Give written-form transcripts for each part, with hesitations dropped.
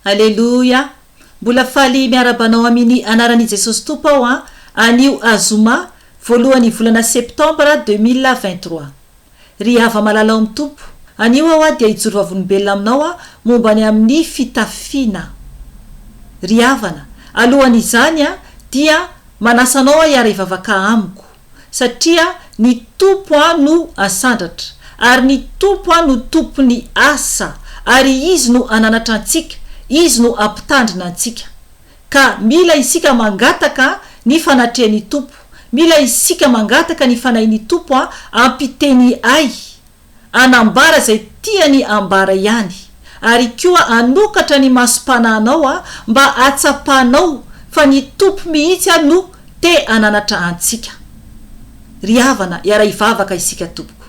Alléluia. Mbola faly miarabanao amin'ny anaran'i Jesosy Tompo aho anio azoma voalohany volana septambra 2023. Ry hava malalao amin'ny Tompo. Anio aho dia hijoro vavolombelona aminao momba ny amin'ny fitafiana. Ry havana, alohan'izany dia manasanao hiara hivavaka amiko satria ny Tompo no asandratra ary ny Tompo no tompony asa ary izy no ananatra antsika, izy no ampitandrina antsika. Ka mila isika mangataka ny fanatrehany Tompo, mila isika mangataka ny fanahin'ny Tompo ampiteny ay, anambara zay tiany ambara ihany, ary koa anokatra ny masom-pananao mba atsapanao fa ny Tompo mihitsy no te ananatra antsika. Ry havana, hiara hivavaka isika tompoko.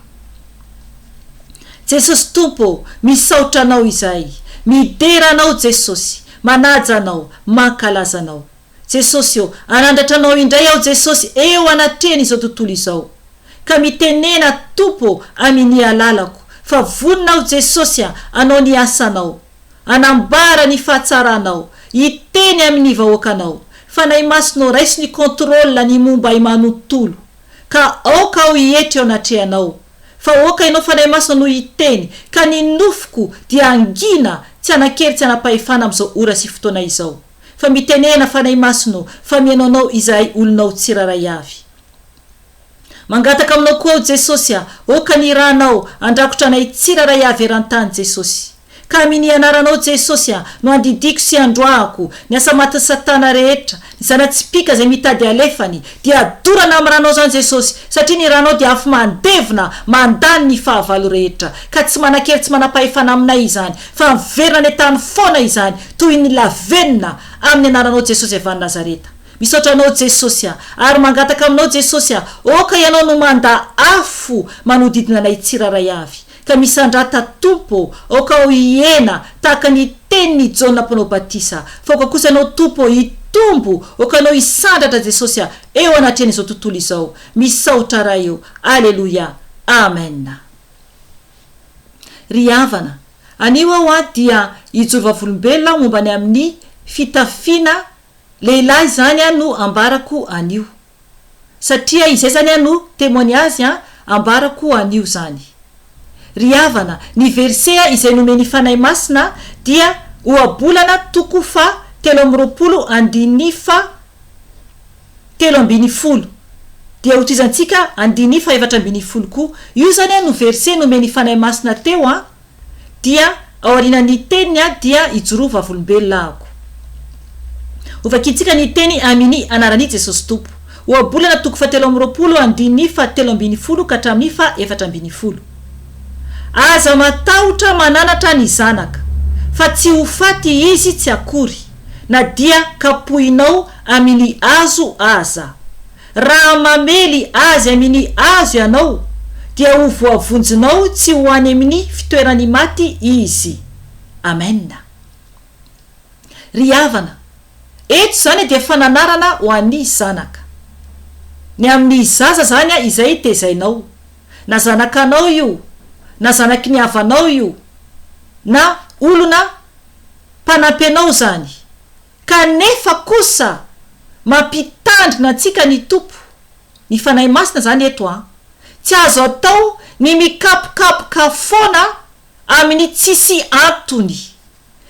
Jesosy Tompo, misaotra anao izay, midera anao Jesosy, manaja anao, mankalaza anao. Jesosy eo, anandratra anao indray ao Jesosy eo anatrehany izao tontolo izao. Ka mitenena Tompo amin'ny alalako, fa voninao Jesosy anao ny asanao, anambara ny fahatsaranao, iteny amin'ny vahoakanao, fa nay masonao raisy ny kontrola ny momba manontolo, ka aoka ho hietry ao anatrehanao. Fa oka ianao fanay masonao no iteny, ka ny nofoko dia angina tsy anakery tsy anapahefana amin'izao ora sy fotoana izao. Fa mitenena fanay masonao fa mianao izay olonao tsiraray avy. Mangataka aminao koa Jesosy oka ny ranao andrakotra nay tsiraray avy eran-tany Jesosy. Ka amin'ny anaranao Jesosy no andidiko sy androahako ny asa maty Satana rehetra, ny zanatsipika zay mitady alefany dia adorana amin'ny ranao zany Jesosy, satria ny ranao dia afy mandevina mandany ny fahavalo rehetra, ka tsy manakery tsy manapahefana aminay izany, fa miverina ny tany foana izany toy ny lavenina amin'ny anaranao Jesosy evan'i Nazareta. Misaotra anao Jesosy ary mangataka aminao Jesosy oka ianao no manda afo manodidina nay tsiraray avy. Ka misandrata Tompo oka ho hiena tahaka ny teniny Jona mpanao batisa, fa oka kosa anao Tompo hitombo oka anao hisandratra Jesosy eo anatrehany izao tontolo izao. Misaotra raha eo. Aleluia. Amen. Ry havana, anio aho dia hijoro vavolombelona momba ny amin'ny fitafiana lehilahy zany no ambarako anio, satria izay zany no témoignage ambarako anio zany. Ry havana, ny verset izay nomeny fanay masina dia oabolana toko fa 13 dia otrizantsika 9:4 koa. Io zany no verset nomeny fanay masina teo dia aorinany teniny dia hijoro vavolombelona ako. Ovakitsika ny teny amin'ny anaran'i Jesosy Tompo. Oabolana toko fa 13 ka hatramin'ny fa 14. Aza matahotra mananatra ny zanaka, fa tsy ho faty izy tsy akory, na dia kapohinao amin'ny azo aza. Raha mamely azy amin'ny azo ianao, dia ho voavonjinao tsy ho any amin'ny fitoerany maty izy. Amen. Ry havana, eto zany dia fananarana ho an'ny zanaka. Ny amin'ny zaza zany izay tezainao, na zanakanao io, na zanaky ny havanao io, na olona mpanampianao zany, kanefa kosa mampitandrina antsika ny Tompo. Ny fanahy masina zany eto tsy azo atao ny mikapokapoka foana amin'ny tsisy antony,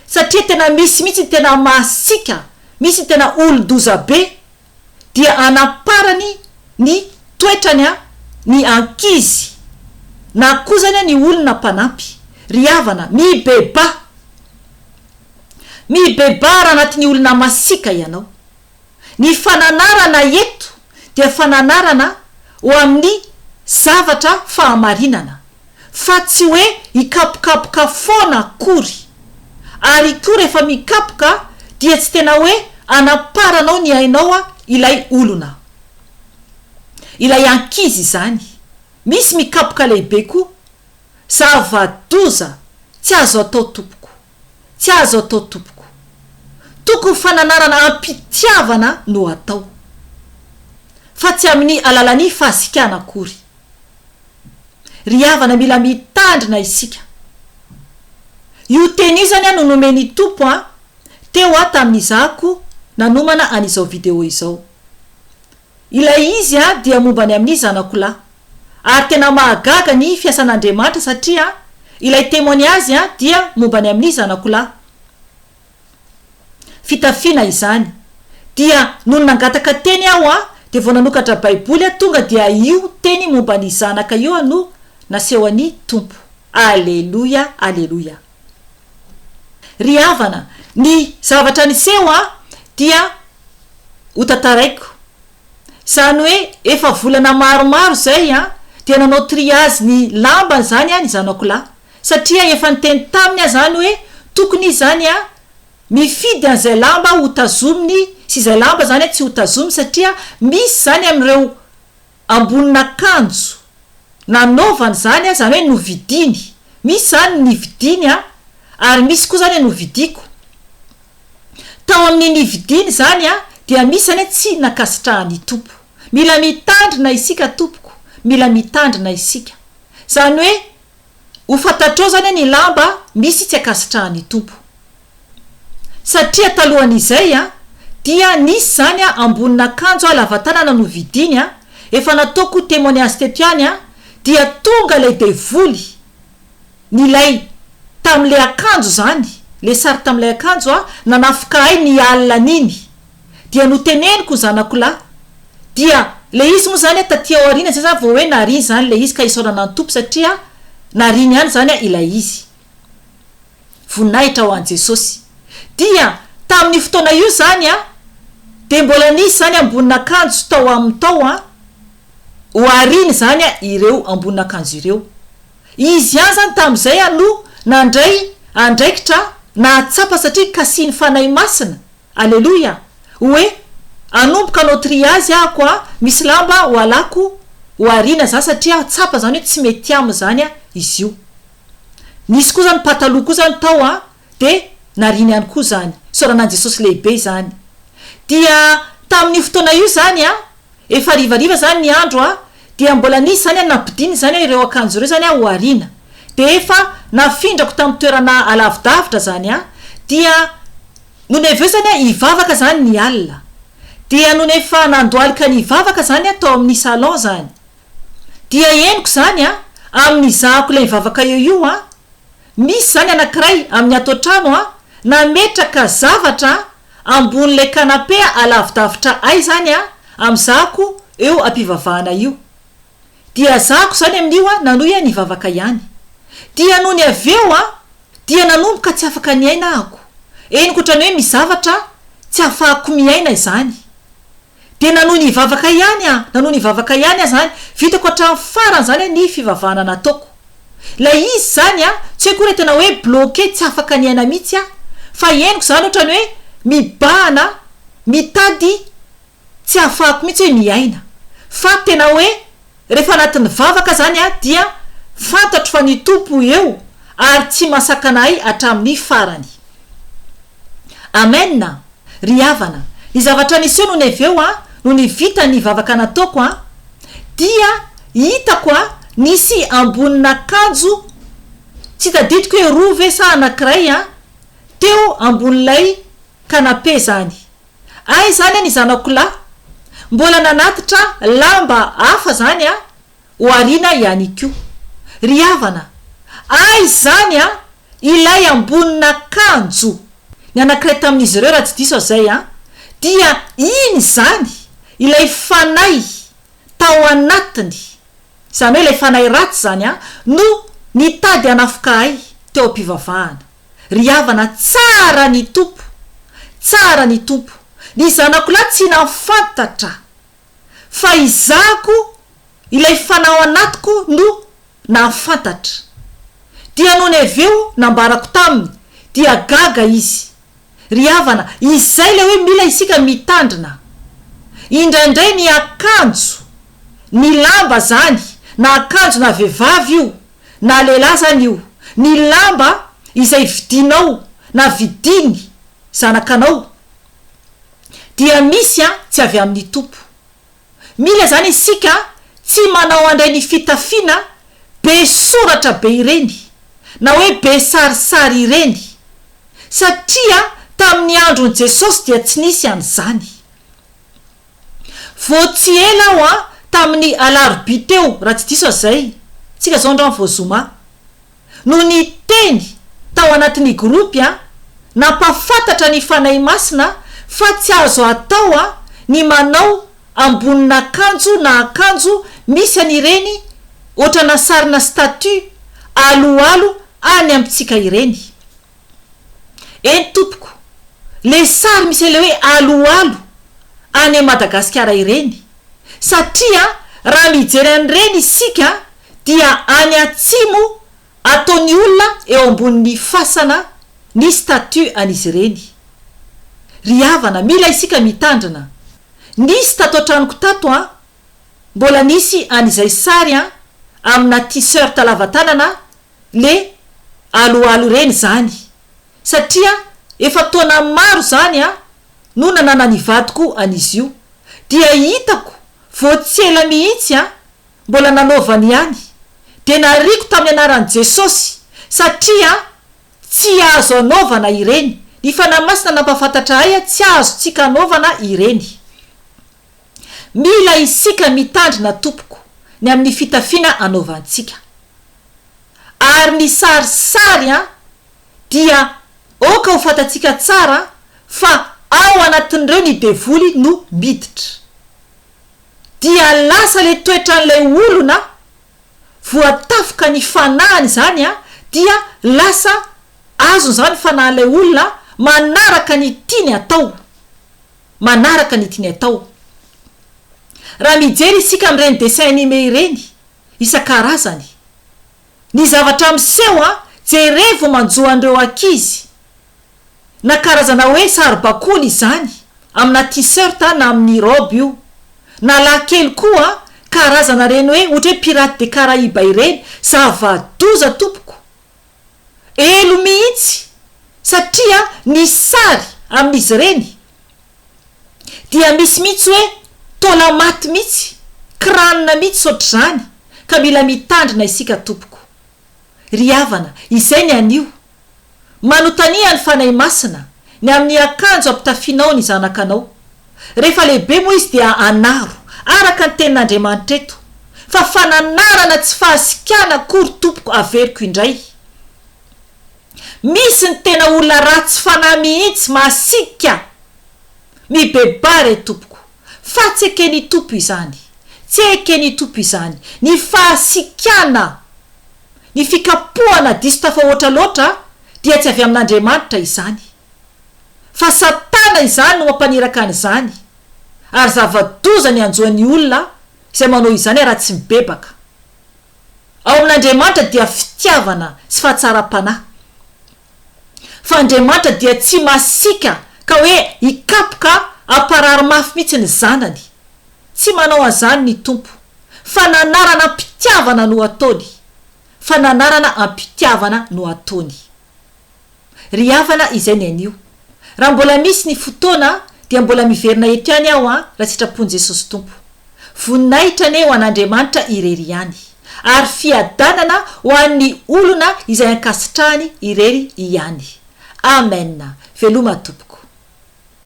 satria tena misy mitsy tena masika, misy tena olo-doza be dia anaparany ny toetrany ny ankizy na koa zany ny olona mpanampy. Ry havana, mibeba raha anatin'ny olona masika ianao. Ny fananarana eto dia fananarana ho amin'ny zavatra fahamarinana, fa tsy hoe hikapokapoka foana akory. Ary koa rehefa mikapoka dia tsy tena hoe anaparanao ny ainao ilay olona, ilay ankizy zany. Misy mikapoka lehibe koa, zava-doza tsy azo atao tompoko, tsy azo atao tompoko. Toko fananarana ampitiavana no atao, fa tsy amin'ny alalany fahasikana akory. Ry havana, mila mitandrina isika. Io teny io zany no nomeny Tompo teo tamin'izako nanomana an'izao video izao. Ilay izy dia mombany amin'ny zanakolahy. Ary tena mahagaga ny fiasan'Andriamanitra satria ilay témoignage dia mombany amin'ny zanakolahy. Fitafiana izany dia noho nangataka teny aho dia vao nanokatra baiboly tonga dia io teny mombany zanaka io no naseho any Tompo. Alleluia, alleluia. Ry havana, ny zavatra niseho dia hotantaraiko. Zany hoe efa volana maromaro zay dia nanao triage ny lambany zany ny zanakolahy satria efa niteny taminy zany hoe tokony zany mifidy an'izay lamba hotazominy sy izay lamba zany tsy hotazomy satria misy zany amin'ireo ambonin'akanjo nanaovany zany zany hoe novidiny. Misy zany nividiny ary misy koa zany novidiko. Tao amin'ny nividiny zany dia misy zany tsy nakasitrahany Tompo. Mila mitandrina isika tompoko, mila mitandrina isika. Zany hoe ho fantatrao zany ny lamba misy tsy akasitrahany Tompo. Satria talohan'izay dia nisy zany ambonin'akanjo lava tanana novidiny efa nataoko témoignage teto ihany dia tonga lay devoly nilay tam'le akanjo zany, le sary tam'le akanjo nanafika ay ny alina niny. Dia noteneniko zanakolahy dia le izy moa zany taty aoriana zay zany vao hoe nariny zany le izy ka isaorana ny Tompo satria nariny ihany zany ilay izy. Voninahitra ho an Jesosy. Dia tamin'ny fotoana io zany de mbola nisy zany ambonin'akanjo tao amin'ny tao ho ariny zany ireo ambonin'akanjo ireo. Izy ihany zany tamin'izay no nandray andraikitra nahatsapa satria kasiny fanahy masina. Alleluia. Hoe anomboka anao triage ako misy lamba ho alako ho arina zany satria tsapa zany hoe tsy mety amy zany izy io. Nisy koa zany pataloha koa zany tao de nariny ihany koa zany. Soranan'i Jesosy lehibe zany. Dia tamin'ny fotoana io zany efa rivariva zany ny andro dia mbola nisy zany nampidiny zany ireo akanjo ireo zany ho arina. De efa nafindrako tamin'ny toerana alavidavitra zany dia noho neveo zany ivavaka zany ny alina. Dia noho nefa nandoalika ny ivavaka zany tao amin'ny salon zany. Dia eniko zany amin'ny zahako le ivavaka io misy zany anankiray amin'ny ato trano nametraka zavatra ambon'le canapé alavidavitra ay zany am'zahako eo ampivavahana io. Dia zahako zany amin'io nanoy ny ivavaka ihany. Dia noho ny aveo dia nanomboka tsy afaka ny aina ako. Eniko otrany hoe mizavatra tsy afahako miaina izany. De nanoy ny ivavaka ihany nanoy ny ivavaka ihany zany vitako hatramin'ny farany zany ny fivavahana nataoko. La izy zany tsy hoe koa tena hoe bloqué tsy afaka ny aina mihitsy fa eniko zany otrany hoe mibahana mitady tsy afahako mihitsy hoe miaina. Fa tena hoe rehefa anatin'ny vavaka zany dia fantatro fa ny Tompo eo ary tsy masaka anay hatramin'ny farany. Amen. Ry havana, ny zavatra nisy no neveo no ny vita ny vavaka nataoko dia hitako nisy ambonin'akanjo tsy tadidiko hoe roa ve sa anankiray teo ambon'ilay canapé zany. Ay zany ny zanakolahy mbola nanatitra lamba hafa zany ho arina ihany koa. Ry havana, ay zany ilay ambonin'akanjo ny anankiray tamin'izy ireo raha tsy diso zay dia iny zany ilay fanay tao anatiny zany hoe ilay fanay ratsy zany no nitady anafika ay teo ampivavahana. Ry havana, tsara ny Tompo, tsara ny Tompo. Ny zanakolahy tsy nafantatra fa izako ilay fanao anatiko no nafantatra. Dia noho ny aveo nambarako taminy dia gaga izy. Ry havana, izay le hoe mila isika mitandrina. Indraindray ny akanjo, ny lamba zany, na akanjo na vehivavy io, na lehilahy zany io, ny lamba izay vidinao na vidiny zanakanao dia misy tsy avy amin'ny Tompo. Mila zany isika tsy manao andray ny fitafiana be soratra be ireny na hoe be sarisary ireny satria tamin'ny androny Jesosy dia tsy nisy an'izany. Vao tsy ela aho tamin'ny alarobia teo raha tsy diso zay tsika zao androny voazoma no ny teny tao anatin'ny gropy nampafantatra ny fanahy masina fa tsy azo atao ny manao ambonina akanjo na akanjo misy an'ireny ohatrana sarina statut aloalo any amintsika ireny. Eny tompoko, le sary misy le hoe aloalo any Madagasikara ireny, satria raha mijery an'ireny isika dia any atsimo ataon'ny olona eo ambonin'ny fasana ny statut an'izy ireny. Ry havana, mila isika mitandrina. Nisy tato antranoko tato mbola nisy an'izay sary amina t-shirt lavatanana le aloalo ireny zany, satria efa taona maro zany no nanana ny vadiko an'izy io, dia hitako vao tsy ela mihitsy mbola nanaovany ihany. Dia nariko tamin'ny anaran'i Jesosy, satria tsy azo anaovana ireny. Ny fanahy masina nampafantatra ahy tsy azo tsika anaovana ireny. Mila isika mitandrina tompoko ny amin'ny fitafiana anaovantsika. Ary ny sarisary dia oka ho fantatsika tsara fa ao anatin'ireo ny devoly no miditra. Dia lasa le toetra n'ilay olona voatafoka ny fanahiny zany dia lasa azo zany fanahin'ilay olona manaraka ny tiany atao. Manaraka ny tiany atao. Raha mijery isika amin'ireny dessin animé ireny isan-karazany, ny zavatra miseho jerevo manjoa an'ireo ankizy na karazana hoe saribakoly izany amina t-shirt na amin'ny robe io, na lakely koa karazana reny hoe ohatra hoe pirate de Caraïbes ireny, zava-doza tompoko. Elo mihitsy, satria ny sary amin'izy ireny dia misy mihitsy hoe tola maty mihitsy, kranina mihitsy ohatr'izany, ka mila mitandrina isika tompoko. Ry havana, izay ny anio. Manontania ny fanahy masina ny amin'ny akanjo ampitafinao ny zanakanao. Rehefa lehibe moa izy dia anaro araka ny tenin'Andriamanitra eto, fa fananarana tsy fahasikana akory tompoko averiko indray. Misy ny tena olona ratsy fanahy mihitsy masika mibebare tompoko, fa tsy ekeny tompo izany, tsy ekeny tompo izany. Ny fahasikana, ny fikapohana diso tafahoatra loatra dia tsy avy amin'Andriamanitra izany, fa Satana izany no mampaniraka an'izany. Ary zava-doza ny anjoan'ny olona izay manao izany raha tsy mibebaka. Ao amin'Andriamanitra dia fitiavana sy fahatsara-panahy. Fa Andriamanitra dia tsy masika ka hoe hikapoka aparary mafy mihitsy ny zanany. Tsy manao an'izany ny tompo. Fananarana ampitiavana no ataony. Fananarana ampitiavana no ataony. Ry havana, izay ny anio. Raha mbola misy ny fotoana dia mbola miverina eto ihany aho raha sitrapon'i Jesosy tompo. Voninahitra ane ho an'Andriamanitra irery ihany, ary fiadanana ho an'ny olona izay ankasitrahany irery ihany. Amen. Veloma tompoko.